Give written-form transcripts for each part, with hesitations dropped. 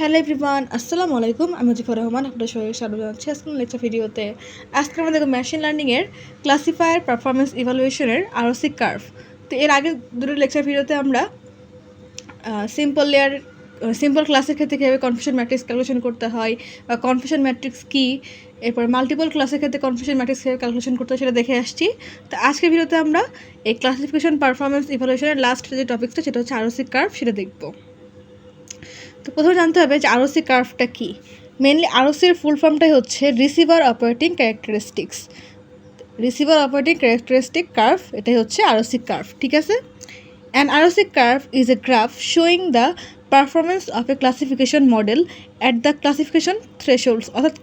Hello everyone, আসসালামু আলাইকুম। আমি জিফর রহমান, আপনাদের সবাইকে স্বাগত জানাচ্ছি আজকের লেকচার ভিডিওতে। আজকে আমরা দেখব মেশিন লার্নিংয়ের ক্লাসিফায়ার পারফরমেন্স ইভালুয়েশনের আরওসি কার্ভ। তো এর আগের দুটো লেকচার ভিডিওতে আমরা সিম্পল ক্লাসের ক্ষেত্রে কীভাবে কনফিউশন ম্যাট্রিক্স ক্যালকুলেশন করতে হয় বা কনফিউশন ম্যাট্রিক্স কী, এরপর মাল্টিপল ক্লাসের ক্ষেত্রে কনফিউশন ম্যাট্রিক্স কীভাবে ক্যালকুলেশন করতে হয় সেটা দেখে আসছি। তো আজকের ভিডিওতে আমরা এই ক্লাসিফিকেশন পারফরমেন্স ইভালুয়েশনের লাস্ট যে টপিক্সটা সেটা হচ্ছে আরওসি কার্ভ, সেটা দেখব। তো প্রথমে জানতে হবে যে আরওসি কার্ভটা কী। মেনলি আরওসির ফুল ফর্মটাই হচ্ছে receiver operating characteristics. Receiver operating characteristic curve, এটাই হচ্ছে আরওসি কার্ভ, ঠিক আছে। An ROC curve is a graph showing the performance of a classification model at the classification thresholds. অর্থাৎ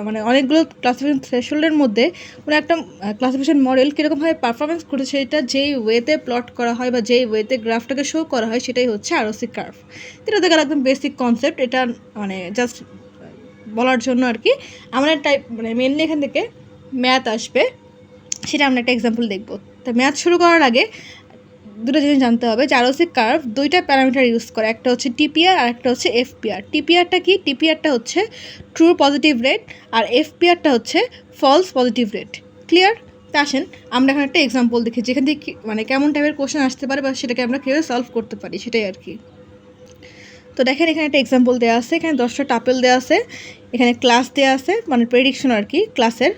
মানে অনেকগুলো ক্লাসিফিকেশন থ্রেশোল্ডের মধ্যে কোনো একটা ক্লাসিফিকেশন মডেল কীরকমভাবে পারফরমেন্স করেছে সেটা যেই ওয়েতে প্লট করা হয় বা যেই ওয়েতে গ্রাফটাকে শো করা হয় সেটাই হচ্ছে আরওসি কার্ভ। এটা দেখার একদম বেসিক কনসেপ্ট, এটা মানে জাস্ট বলার জন্য আর কি। আমরা মেনলি এখান থেকে ম্যাথ আসবে, সেটা আমরা একটা এক্সাম্পল দেখব। তো ম্যাথ শুরু করার আগে দুটো জিনিস জানতে হবে যে আরওসি কার্ভ দুইটা প্যারামিটার ইউজ করে, একটা হচ্ছে টিপিআর আর একটা হচ্ছে এফপিআর। টিপিআরটা কি? টিপিআরটা হচ্ছে ট্রু পজিটিভ রেট আর এফপিআরটা হচ্ছে ফলস পজিটিভ রেট। ক্লিয়ার? তা আসেন আমরা এখন একটা এক্সাম্পল দেখি যেখান থেকে মানে কেমন টাইপের কোশ্চেন আসতে পারে বা সেটাকে আমরা কীভাবে সলভ করতে পারি সেটাই আর কি। তো দেখেন এখানে একটা এক্সাম্পল দেওয়া আছে, এখানে 10টা টাপেল দেওয়া আছে, এখানে ক্লাস দেওয়া আছে মানে প্রেডিকশন আর কি ক্লাসের।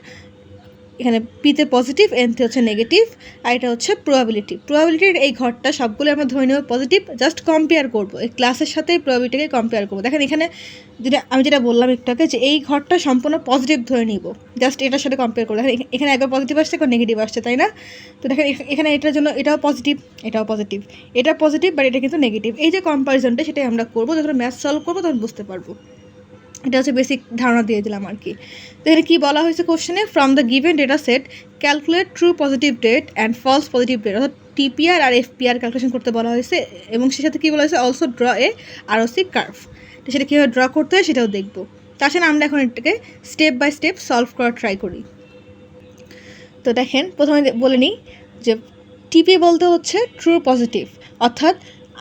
এখানে পিতে পজিটিভ, এনতে হচ্ছে নেগেটিভ, আর এটা হচ্ছে প্রবাবিলিটির এই ঘরটা সবগুলো আমরা ধরে নেব পজিটিভ। জাস্ট কম্পেয়ার করবো এই ক্লাসের সাথে প্রবাবিলিটিকে কম্পেয়ার করবো। দেখেন এখানে যেটা বললাম একটু আগে যে এই ঘরটা সম্পূর্ণ পজিটিভ ধরে নিব, জাস্ট এটার সাথে কম্পেয়ার করবো। দেখেন এখানে একবার পজিটিভ আসছে, একবার নেগেটিভ আসছে, তাই না? তো দেখেন এখানে এটার জন্য এটাও পজিটিভ, এটাও পজিটিভ, এটা পজিটিভ বাট এটা কিন্তু নেগেটিভ। এই যে কম্পারিজনটা সেটাই আমরা করবো, যখন ম্যাথ সলভ করবো তখন বুঝতে পারবো। এটা হচ্ছে বেসিক ধারণা দিয়ে দিলাম আর কি। তো এখানে কী বলা হয়েছে কোশ্চেনে, from the given data set calculate true positive rate and false positive rate, অর্থাৎ টিপিআর আর এফপিআর ক্যালকুলেশন করতে বলা হয়েছে। এবং সে সাথে কী বলা হয়েছে, also draw a ROC curve. তো সেটা কীভাবে ড্র করতে হয় সেটাও দেখবো। তার সাথে আমরা এখন এটাকে স্টেপ বাই স্টেপ সলভ করার ট্রাই করি। তো দেখেন প্রথমে বলে নিই যে টিপি বলতে হচ্ছে ট্রু পজিটিভ, অর্থাৎ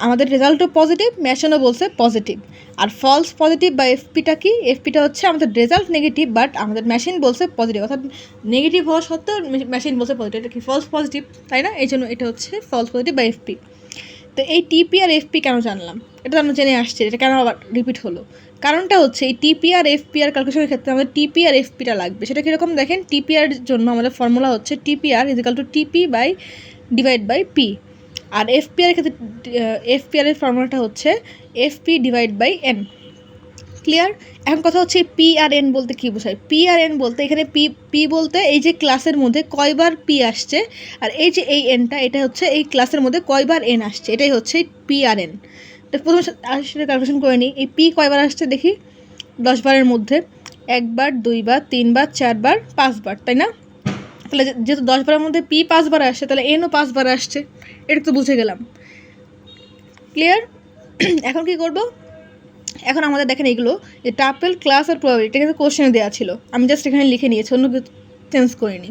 আমাদের রেজাল্টও পজিটিভ, মেশিনও বলছে পজিটিভ। আর ফলস পজিটিভ বা এফপিটা কি? এফপিটা হচ্ছে আমাদের রেজাল্ট নেগেটিভ বাট আমাদের মেশিন বলছে পজিটিভ, অর্থাৎ নেগেটিভ হওয়া সত্ত্বেও মেশিন বলছে পজিটিভ। এটা কি ফলস পজিটিভ, তাই না? এই জন্য এটা হচ্ছে ফলস পজিটিভ বা এফপি। তো এই টিপি আর এফপি কেন জানলাম, এটা তো আমরা জেনে আসছি, এটা কেন আবার রিপিট হলো? কারণটা হচ্ছে এই টিপি আর এফপিআর ক্যালকুলেশনের ক্ষেত্রে আমাদের টিপি আর এফপিটা লাগবে। সেটা কীরকম দেখেন, টিপিআর জন্য আমাদের ফর্মুলা হচ্ছে TPR is equal to TP by divide by P. আর এফপিআর ক্ষেত্রে এফপিআর এর ফর্মুলাটা হচ্ছে FP divide by N. Clear? এখন কথা হচ্ছে পি আর এন বলতে কী বোঝায়? পি আর এন বলতে এখানে পি বলতে এই যে ক্লাসের মধ্যে কয়বার পি আসছে, আর এই যে এই এনটা এটা হচ্ছে এই ক্লাসের মধ্যে কয়বার এন আসছে, এটাই হচ্ছে পি আর এন। তো প্রথমে সেটা ক্যালকুলেশন করে নিই। এই পি কয়বার আসছে দেখি, 10 বারের মধ্যে 1 বার, 2 বার, 3 বার, 4 বার, 5 বার, তাই না? তাহলে যেহেতু 10 বারের মধ্যে পি 5 বার আসছে তাহলে এনও 5 বার আসছে, এটা তো বুঝে গেলাম। ক্লিয়ার? এখন কি করব? এখন আমাদের দেখেন এগুলো যে টাপেল, ক্লাস আর প্রবাবিলিটি কিন্তু কোশ্চেনে দেওয়া ছিল, আমি জাস্ট এখানে লিখে নিয়েছি, অন্য কিছু চেঞ্জ করিনি।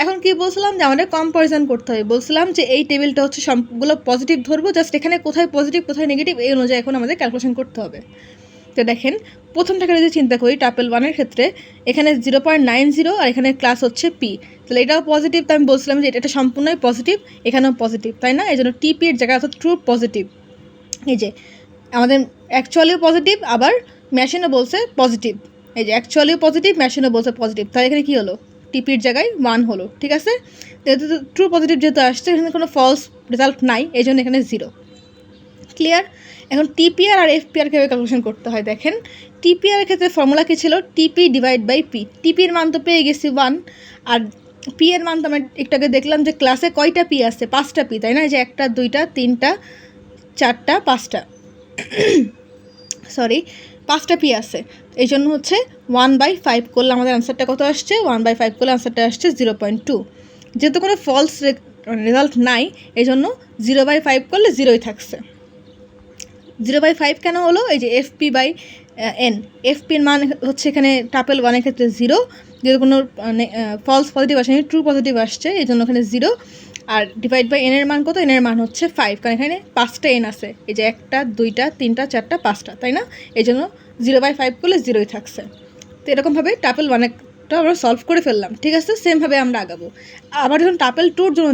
এখন কি বলছিলাম যে আমাদের কম্পারিজন করতে হবে। বলছিলাম যে এই টেবিলটা হচ্ছে সবগুলো পজিটিভ ধরবো, জাস্ট এখানে কোথায় পজিটিভ কোথায় নেগেটিভ এই অনুযায়ী এখন আমাদের ক্যালকুলেশন করতে হবে। তো দেখেন প্রথমটাকে যদি চিন্তা করি, টাপেল 1-এর ক্ষেত্রে এখানে 0.90 আর এখানে ক্লাস হচ্ছে পি, তাহলে এটাও পজিটিভ। তো আমি বলছিলাম যে এটা সম্পূর্ণই পজিটিভ, এখানেও পজিটিভ, তাই না? এই জন্য টিপির জায়গায় অর্থাৎ ট্রু পজিটিভ। এই যে আমাদের অ্যাকচুয়ালিও পজিটিভ আবার মেশিনও বলছে পজিটিভ, এই যে অ্যাকচুয়ালিও পজিটিভ মেশিনও বলছে পজিটিভ, তাহলে এখানে কী হলো, টিপির জায়গায় 1 হলো, ঠিক আছে। যেহেতু ট্রু পজিটিভ যেহেতু আসছে, এখানে কোনো ফলস রেজাল্ট নাই, এই জন্য এখানে 0। ক্লিয়ার? এখন টিপিআর আর এফপিআর কীভাবে ক্যালকুলেশন করতে হয় দেখেন। টিপিআর ক্ষেত্রে ফর্মুলা কী ছিল, টিপি ডিভাইড বাই পি। টিপির মান তো পেয়ে গেছি 1, আর পি এর মান তো আমরা একটু আগে দেখলাম যে ক্লাসে কয়টা পি আছে, 5টা পি, তাই না? যে 1টা 2টা 3টা 4টা 5টা সরি 5টা পি আছে, এই জন্য হচ্ছে 1/5 করলে আমাদের আনসারটা কত আসছে, 1/5 করলে আনসারটা আসছে 0.2। যেহেতু কোনো ফলস রেজাল্ট নাই এই জন্য 0/5 করলে 0ই থাকছে। 0/5 কেন হলো, এই যে এফপি বাই এন, এফপির মান হচ্ছে এখানে টাপেল 1-এর ক্ষেত্রে 0, যেহেতু কোনো ফলস পজিটিভ আসেনি ট্রু পজিটিভ আসছে এই জন্য ওখানে 0। আর ডিভাইড বাই এন এর মান কত, এন এর মান হচ্ছে 5, কারণ এখানে 5টা এন আছে, এই যে 1টা 2টা 3টা 4টা 5টা, তাই না? এই জন্য 0/5 করলে 0ই থাকছে। তো এরকমভাবে টাপেল 1টা আমরা সলভ করে ফেললাম, ঠিক আছে? সেমভাবে আমরা আগাবো। আবার যখন টাপেল 2-র জন্য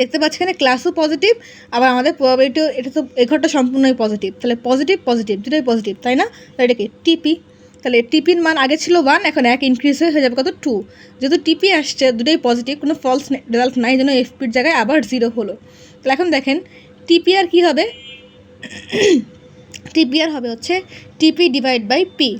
দেখতে পাচ্ছি এখানে ক্লাসও পজিটিভ, আবার আমাদের প্রবাবিলিটিও, এটা তো এই ঘরটা সম্পূর্ণই পজিটিভ, তাহলে পজিটিভ পজিটিভ দুটোই পজিটিভ, তাই না? তাহলে এটা কি টিপি, তাহলে টিপির মান আগে ছিল 1, এখন 1 ইনক্রিজ হয়ে যাবে কত 2। যেহেতু টিপি আসছে দুটোই পজিটিভ, কোনো ফলস রেজাল্ট নাই, এই জন্য এফপির জায়গায় আবার 0 হলো। তাহলে এখন দেখেন টিপিআর কী হবে, টিপিআর হবে হচ্ছে টিপি ডিভাইড বাই পি।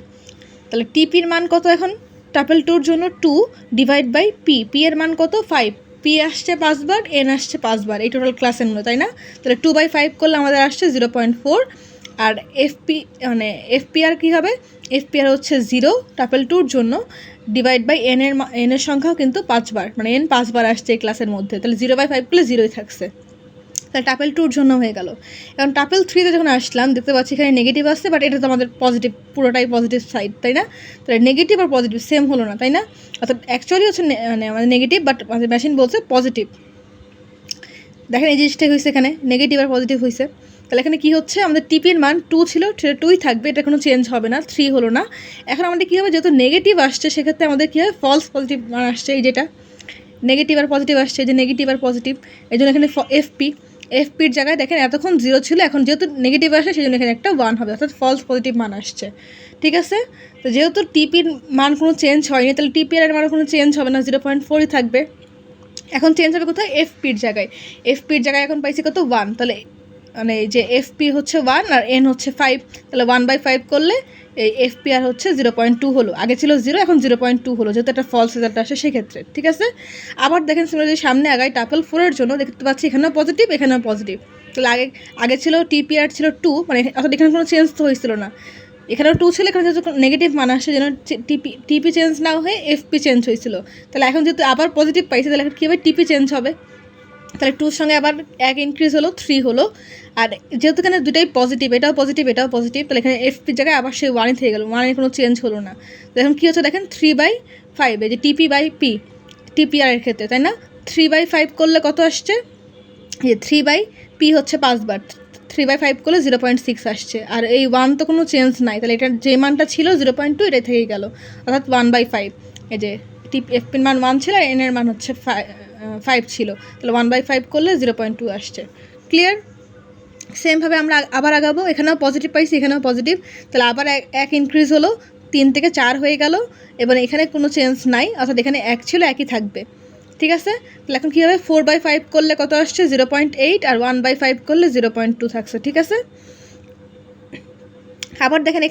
তাহলে টিপির মান কত এখন টাপেল 2-র জন্য 2 ডিভাইড বাই পি, পি এর মান কত 5, পি আসছে 5 বার, এন আসছে 5 বার, এই টোটাল ক্লাসের মূল্য, তাই না? তাহলে 2/5 করলে আমাদের আসছে 0.4। আর এফপিআর কী হবে, এফপিআর হচ্ছে 0 টাপেল 2-র জন্য ডিভাইড বাই এনের সংখ্যাও কিন্তু 5 বার, মানে এন 5 বার আসছে এই ক্লাসের মধ্যে, তাহলে 0/5 করলে 0ই থাকছে। তাহলে টাপেল 2-র জন্য হয়ে গেল। এখন টাপেল 3-তে যখন আসলাম দেখতে পাচ্ছি এখানে নেগেটিভ আসছে, বাট এটা তো আমাদের পজিটিভ, পুরোটাই পজিটিভ সাইড, তাই না? তাহলে নেগেটিভ আর পজিটিভ সেম হলো না, তাই না? অর্থাৎ অ্যাকচুয়ালি হচ্ছে মানে আমাদের নেগেটিভ, বাট আমাদের মেশিন বলছে পজিটিভ। দেখেন এই জিনিসটাই হয়েছে, এখানে নেগেটিভ আর পজিটিভ হয়েছে। তাহলে এখানে কী হচ্ছে, আমাদের টিপির মান 2 ছিল, সেটা 2ই থাকবে, এটা কোনো চেঞ্জ হবে না, 3 হলো না। এখন আমাদের কী হবে, যেহেতু নেগেটিভ আসছে সেক্ষেত্রে আমাদের কী হবে, ফলস পজিটিভ মান আসছে, এই যেটা নেগেটিভ আর পজিটিভ আসছে, যে নেগেটিভ আর পজিটিভ, এই জন্য এখানে এফপির জায়গায় দেখেন এতক্ষণ 0 ছিল, এখন যেহেতু নেগেটিভ আসে সেই জন্য এখানে একটা 1 হবে, অর্থাৎ ফলস পজিটিভ মান আসছে, ঠিক আছে? তো যেহেতু টিপির মান কোনো চেঞ্জ হয়নি, তাহলে টিপিআর মানও কোনো চেঞ্জ হবে না, 0.4ই থাকবে। এখন চেঞ্জ হবে কোথায়, এফপির জায়গায়, এফপির জায়গায় এখন পাইছি কত 1, তাহলে মানে যে এফপি হচ্ছে 1 আর এন হচ্ছে 5, তাহলে 1/5 করলে এই এফপিআর হচ্ছে 0.2 হলো, আগে ছিল 0, এখন 0.2 হলো, যেহেতু একটা ফলস রেজাল্ট আসে সেক্ষেত্রে, ঠিক আছে? আবার দেখেন সিমিলারলি সামনে আগায় টাপেল 4-এর জন্য দেখতে পাচ্ছি এখানেও পজিটিভ, এখানেও পজিটিভ। তাহলে আগে ছিল টিপিআর ছিল 2, মানে অর্থাৎ এখানে কোনো চেঞ্জ তো হয়েছিল না, এখানেও 2 ছিল, এখানে যেহেতু নেগেটিভ মান আসছে যেন টিপি চেঞ্জ না হয়ে এফপি চেঞ্জ হয়েছিল। তাহলে এখন যেহেতু আবার পজিটিভ পাইছে, তাহলে এখন কী হবে, টিপি চেঞ্জ হবে, তাহলে 2-র সঙ্গে আবার 1 ইনক্রিজ হলো, 3 হলো। আর যেহেতু এখানে দুটাই পজিটিভ, এটাও পজিটিভ এটাও পজিটিভ, তাহলে এখানে এফপির জায়গায় আবার সেই 1ই থেকে গেলো, 1-এর কোনো চেঞ্জ হলো না। তো এখন কী হচ্ছে দেখেন 3/5, এই যে টিপি বাই পি, টিপিআর এর ক্ষেত্রে, তাই না? 3/5 করলে কত আসছে, এই 3/পি হচ্ছে 5 বার, 3/5 করলে 0.6 আসছে, আর এই 1 তো কোনো চেঞ্জ নাই, তাহলে এটার যে মানটা ছিল 0.2 এটাই থেকেই গেল, অর্থাৎ 1/5। এই যে এফপির মান 1 ছিল, এন এর মান হচ্ছে 5 ছিল, তাহলে 1/5 করলে 0.2 আসছে। ক্লিয়ার? সেমভাবে আমরা আবার আগাবো, এখানেও পজিটিভ পাইছি, এখানেও পজিটিভ, তাহলে আবার 1 ইনক্রিজ হলো, 3 থেকে 4 হয়ে গেল, এবার এখানে কোনো চেঞ্জ নাই, অর্থাৎ এখানে 1 ছিল, একই থাকবে, ঠিক আছে? তাহলে এখন কী হবে, 4/5 করলে কত আসছে 0.8, আর 1/5 করলে 0.2 থাকছে, ঠিক আছে? আবার দেখেন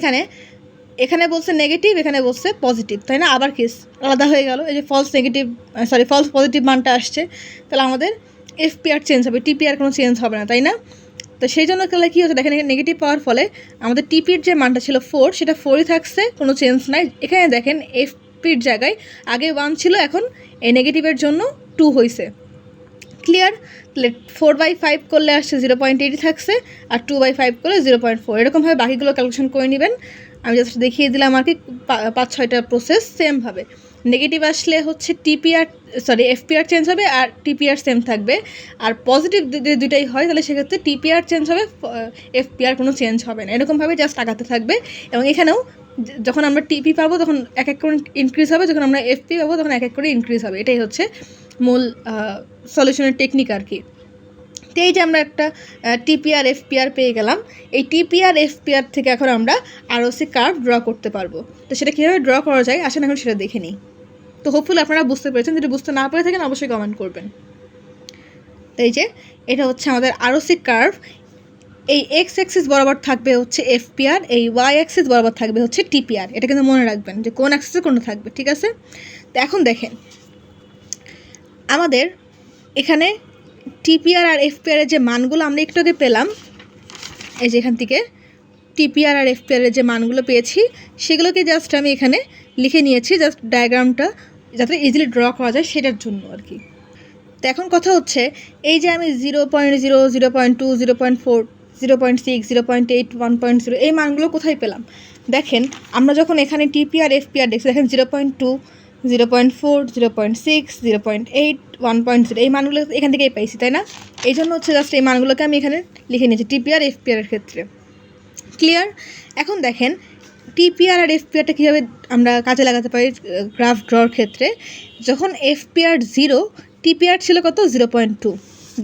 এখানে বলছে নেগেটিভ, এখানে বলছে পজিটিভ, তাই না? আবার কেস আলাদা হয়ে গেল, এই যে ফলস পজিটিভ মানটা আসছে, তাহলে আমাদের এফপিআর চেঞ্জ হবে, টিপিআর কোনো চেঞ্জ হবে না, তাই না? তো সেই জন্য তাহলে কী হচ্ছে দেখেন, এখানে নেগেটিভ পাওয়ার ফলে আমাদের টিপির যে মানটা ছিল 4, সেটা 4ই থাকছে, কোনো চেঞ্জ নাই। এখানে দেখেন এফপির জায়গায় আগে 1 ছিল, এখন এই নেগেটিভের জন্য 2 হয়েছে। ক্লিয়ার? তাহলে 4/5 করলে আসছে 0.8 থাকছে, আর 2/5 করলে 0.4, এরকমভাবে বাকিগুলো ক্যালকুলেশন করে নেবেন। আমি জাস্ট দেখিয়ে দিলাম আর কি 5-6টা প্রসেস। সেমভাবে নেগেটিভ আসলে হচ্ছে এফপিআর চেঞ্জ হবে, আর টিপিআর সেম থাকবে। আর পজিটিভ যদি দুটাই হয় তাহলে সেক্ষেত্রে টিপিআর চেঞ্জ হবে, এফপিআর কোনো চেঞ্জ হবে না, এরকমভাবে জাস্ট আগাতে থাকবে। এবং এখানেও যখন আমরা টিপি পাবো তখন এক এক করে ইনক্রিজ হবে, যখন আমরা এফপি পাবো তখন এক এক করে ইনক্রিজ হবে, এটাই হচ্ছে মূল সলিউশনের টেকনিক আর কি। তো এই যে আমরা একটা টিপিআর এফপিআর পেয়ে গেলাম, এই টিপিআর এফপিআর থেকে এখন আমরা আরওসি কার্ভ ড্র করতে পারবো। তো সেটা কীভাবে ড্র করা যায় আসেন এখন সেটা দেখে নিই। তো হোপফুলি আপনারা বুঝতে পেরেছেন, যদি বুঝতে না পেরে থাকেন অবশ্যই কমেন্ট করবেন। তো এই যে এটা হচ্ছে আমাদের আরওসি কার্ভ, এই এক্স অ্যাক্সিস বরাবর থাকবে হচ্ছে এফপিআর, এই ওয়াই অ্যাক্সিস বরাবর থাকবে হচ্ছে টিপিআর। এটা কিন্তু মনে রাখবেন যে কোন অ্যাক্সিসে কোনটা থাকবে, ঠিক আছে? তো এখন দেখেন আমাদের এখানে টিপিআর আর এফপিআরের যে মানগুলো আমরা একটু আগে পেলাম, এই যে এখান থেকে টিপিআর আর এফপিআরের যে মানগুলো পেয়েছি সেগুলোকে জাস্ট আমি এখানে লিখে নিয়েছি, জাস্ট ডায়াগ্রামটা যাতে ইজিলি ড্র করা যায় সেটার জন্য আর কি। তো এখন কথা হচ্ছে এই যে আমি 0.0, 0.2, 0.4, 0.6, 0.8, 1.0 এই মানগুলো কোথায় পেলাম? দেখেন আমরা যখন এখানে টিপিআর এফপিআর দেখছি, দেখেন 0.2 0.4, 0.6, 0.8, 1.0 এই মানগুলো এখান থেকেই পাইছি, তাই না? এই জন্য হচ্ছে জাস্ট এই মানগুলোকে আমি এখানে লিখে নিয়েছি টিপিআর এফপিআর এর ক্ষেত্রে। ক্লিয়ার? এখন দেখেন টিপিআর আর এফপিআরটা কীভাবে আমরা কাজে লাগাতে পারি গ্রাফ ড্রর ক্ষেত্রে। যখন এফপিআর 0, টিপিআর ছিল কত? 0.2।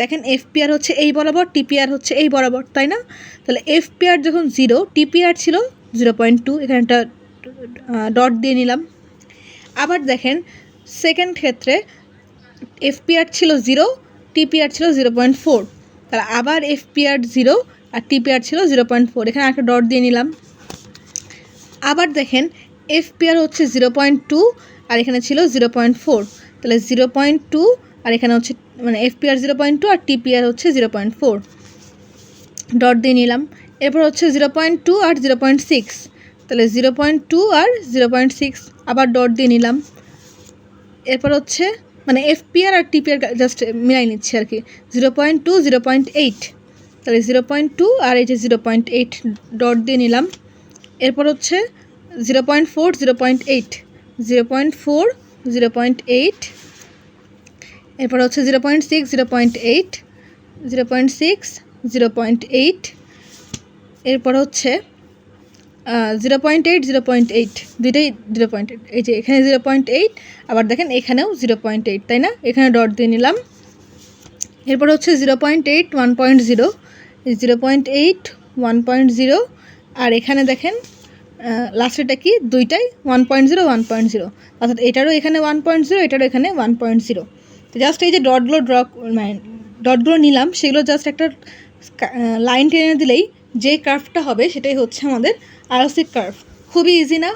দেখেন এফপিআর হচ্ছে এই বরাবর, টিপিআর হচ্ছে এই বরাবর, তাই না? তাহলে এফপিআর যখন 0, টিপিআর ছিল 0.2, এখানে একটা ডট দিয়ে নিলাম। আবার দেখেন সেকেন্ড ক্ষেত্রে এফপিআর ছিল 0, টিপিআর ছিল 0.4, তাহলে আবার এফপিআর 0 আর টিপিআর ছিল 0.4, এখানে একটা ডট দিয়ে নিলাম। আবার দেখেন এফপিআর হচ্ছে 0.2 আর এখানে ছিল 0.4, তাহলে 0.2 আর এখানে হচ্ছে মানে এফপিআর 0.2 আর টিপিআর হচ্ছে 0.4, ডট দিয়ে নিলাম। এরপর হচ্ছে 0.2 আর 0.6, তাহলে 0.2 আর 0.6 আবার ডট দিয়ে নিলাম। এরপর হচ্ছে মানে এফপিআর আর টিপিআর জাস্ট মিলাই নিচ্ছি আর কি। 0.2, 0.8, তাহলে 0.2 আর এই যে 0.8 ডট দিয়ে নিলাম। এরপর হচ্ছে 0.4, 0.8, 0.4, 0.8, এরপর হচ্ছে 0.6, 0.8, 0.6, 0.8, এরপর হচ্ছে 0.8, 0.8, দুইটাই 0.8, এই যে এখানে 0.8, আবার দেখেন এখানেও 0.8, তাই না? এখানে ডট দিয়ে নিলাম। এরপর হচ্ছে 0.8, 1.0, 0.8, 1.0, আর এখানে দেখেন লাস্টেরটা কি? দুইটাই 1.0, 1.0, অর্থাৎ এটারও এখানে 1.0, এটারও এখানে 1.0। তো জাস্ট এই যে ডটগুলো নিলাম, সেগুলো জাস্ট একটা লাইন টেনে দিলেই যে কার্ভটা হবে সেটাই হচ্ছে আমাদের ROC কার্ভ। খুবই ইজি না?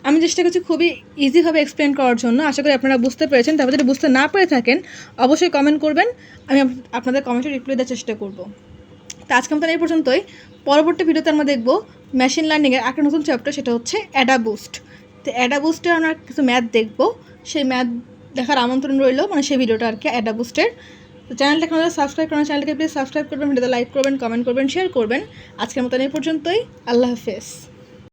আমি চেষ্টা করছি খুবই ইজিভাবে এক্সপ্লেন করার জন্য। আশা করি আপনারা বুঝতে পেরেছেন। তারপর যদি বুঝতে না পেরে থাকেন অবশ্যই কমেন্ট করবেন, আমি আপনাদের কমেন্টে রিপ্লাই দেওয়ার চেষ্টা করব। তো আজকে আমাদের এই পর্যন্তই। পরবর্তী ভিডিওতে আমরা দেখব মেশিন লার্নিংয়ের একটা নতুন চ্যাপ্টার, সেটা হচ্ছে অ্যাডাবুস্ট। তো অ্যাডাবুস্টে আমরা কিছু ম্যাথ দেখব, সেই ম্যাথ দেখার আমন্ত্রণ রইল, মানে সেই ভিডিওটা আর কি অ্যাডাবুস্টের। তো চ্যানেলটা এখন সাবস্ক্রাইব করেন, চ্যানেলটাকে প্লিজ সাবস্ক্রাইব করবেন, ভিডিওতে লাইক করবেন, কমেন্ট করবেন, শেয়ার করবেন। আজকের মতন এই পর্যন্তই। আল্লাহ হাফেজ।